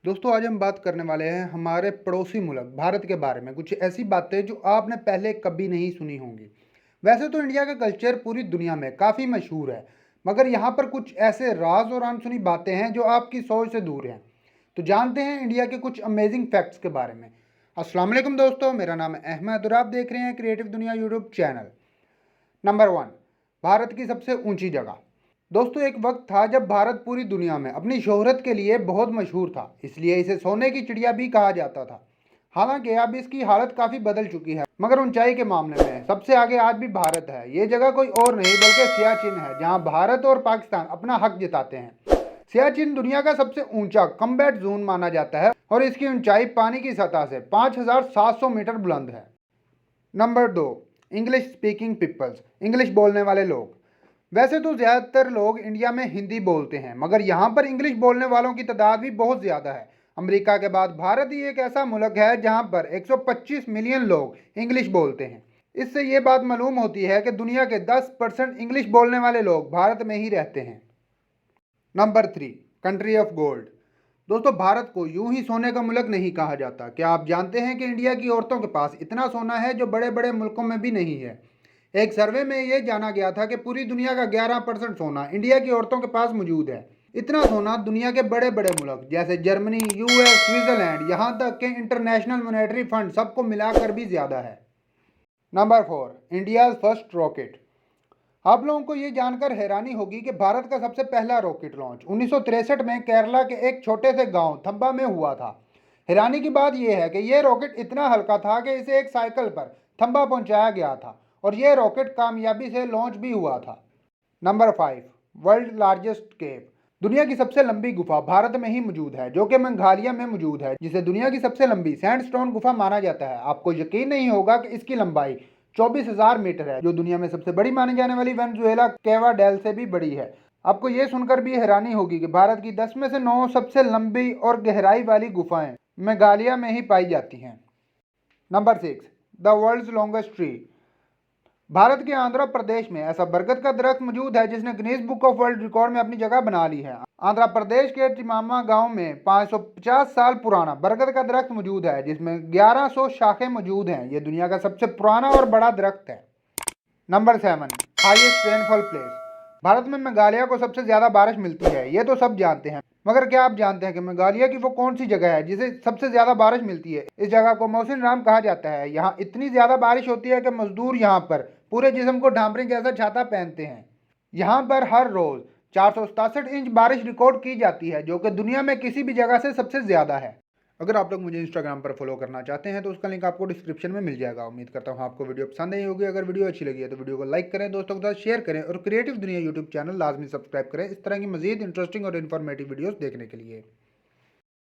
दोस्तों आज हम बात करने वाले हैं हमारे पड़ोसी मुल्क भारत के बारे में। कुछ ऐसी बातें जो आपने पहले कभी नहीं सुनी होंगी। वैसे तो इंडिया का कल्चर पूरी दुनिया में काफ़ी मशहूर है, मगर यहाँ पर कुछ ऐसे राज और अनसुनी बातें हैं जो आपकी सोच से दूर हैं। तो जानते हैं इंडिया के कुछ अमेजिंग फैक्ट्स के बारे में। अस्सलाम वालेकुम दोस्तों, मेरा नाम है अहमद और आप देख रहे हैं क्रिएटिव दुनिया YouTube channel. Number one, Bharat की सबसे ऊंची जगह। दोस्तों एक वक्त था जब भारत पूरी दुनिया में अपनी शोहरत के लिए बहुत मशहूर था, इसलिए इसे सोने की चिड़िया भी कहा जाता था। हालांकि अब इसकी हालत काफ़ी बदल चुकी है, मगर ऊंचाई के मामले में सबसे आगे आज भी भारत है। ये जगह कोई और नहीं बल्कि सियाचिन है, जहां भारत और पाकिस्तान अपना हक जताते हैं। सियाचिन दुनिया का सबसे ऊंचा कम्बैट जोन माना जाता है और इसकी ऊंचाई पानी की सतह से 5700 मीटर बुलंद है। नंबर दो, इंग्लिश स्पीकिंग पीपल्स, इंग्लिश बोलने वाले लोग। वैसे तो ज़्यादातर लोग इंडिया में हिंदी बोलते हैं, मगर यहाँ पर इंग्लिश बोलने वालों की तादाद भी बहुत ज़्यादा है। अमेरिका के बाद भारत ही एक ऐसा मुल्क है जहाँ पर 125 मिलियन लोग इंग्लिश बोलते हैं। इससे ये बात मालूम होती है कि दुनिया के 10% इंग्लिश बोलने वाले लोग भारत में ही रहते हैं। Number three, country of gold. दोस्तों भारत को यूं ही सोने का मुल्क नहीं कहा जाता। क्या आप जानते हैं कि इंडिया की औरतों के पास इतना सोना है जो बड़े बड़े मुल्कों में भी नहीं है। एक सर्वे में यह जाना गया था कि पूरी दुनिया का 11% सोना इंडिया की औरतों के पास मौजूद है। इतना सोना दुनिया के बड़े बड़े मुल्क जैसे जर्मनी, यूएस, स्विट्जरलैंड, यहाँ तक कि इंटरनेशनल मॉनेटरी फंड सबको मिलाकर भी ज़्यादा है। Number four, India's first rocket. आप लोगों को ये जानकर हैरानी होगी कि भारत का सबसे पहला रॉकेट लॉन्च 1963 में केरला के एक छोटे से गांव थंबा में हुआ था। हैरानी की बात यह है कि यह रॉकेट इतना हल्का था कि इसे एक साइकिल पर थंबा पहुंचाया गया था और यह रॉकेट कामयाबी से लॉन्च भी हुआ था। Number five, world largest cave. दुनिया की सबसे लंबी गुफा भारत में ही मौजूद है, जो कि मेघालय में मौजूद है, जिसे दुनिया की सबसे लंबी सैंडस्टोन गुफा माना जाता है। आपको यकीन नहीं होगा कि इसकी लंबाई 24,000 मीटर है, जो दुनिया में सबसे बड़ी मानी जाने वाली वेनेजुएला केवा डेल से भी बड़ी है। आपको ये सुनकर भी हैरानी होगी कि भारत की 10 में से 9 सबसे लंबी और गहराई वाली गुफाएं मेघालय में ही पाई जाती हैं। Number six, the world's longest tree. Bharat के आंध्र प्रदेश में ऐसा बरगद का दरख्त मौजूद है जिसने Guinness book of world record में अपनी जगह बना ली है। आंध्र प्रदेश के चिमामा गांव में 550 साल पुराना बरगद का दरख्त मौजूद है, जिसमें 1100 शाखें मौजूद हैं। यह दुनिया का सबसे पुराना और बड़ा दरख्त है। Number seven, highest rainfall place. Bharat में मेघालय को सबसे ज़्यादा बारिश मिलती है, ये तो सब जानते हैं, मगर क्या आप जानते हैं कि मेघालय की वो कौन सी जगह है जिसे सबसे ज़्यादा बारिश मिलती है? इस जगह को मौसिन राम कहा जाता है। यहाँ इतनी ज़्यादा बारिश होती है कि मजदूर यहाँ पर पूरे जिस्म को ढांपने जैसा छाता पहनते हैं। यहाँ पर हर रोज़ 467 इंच बारिश रिकॉर्ड की जाती है, जो कि दुनिया में किसी भी जगह से सबसे ज़्यादा है। अगर आप लोग मुझे इंस्टाग्राम पर फॉलो करना चाहते हैं तो उसका लिंक आपको डिस्क्रिप्शन में मिल जाएगा। उम्मीद करता हूँ आपको वीडियो पसंद आई होगी। अगर वीडियो अच्छी लगी है तो वीडियो को लाइक करें, दोस्तों के साथ शेयर करें और क्रिएटिव दुनिया यूट्यूब चैनल लाजमी सब्सक्राइब करें इस तरह की मजीद इंटरेस्टिंग और इन्फॉर्मेटिव वीडियोस देखने के लिए।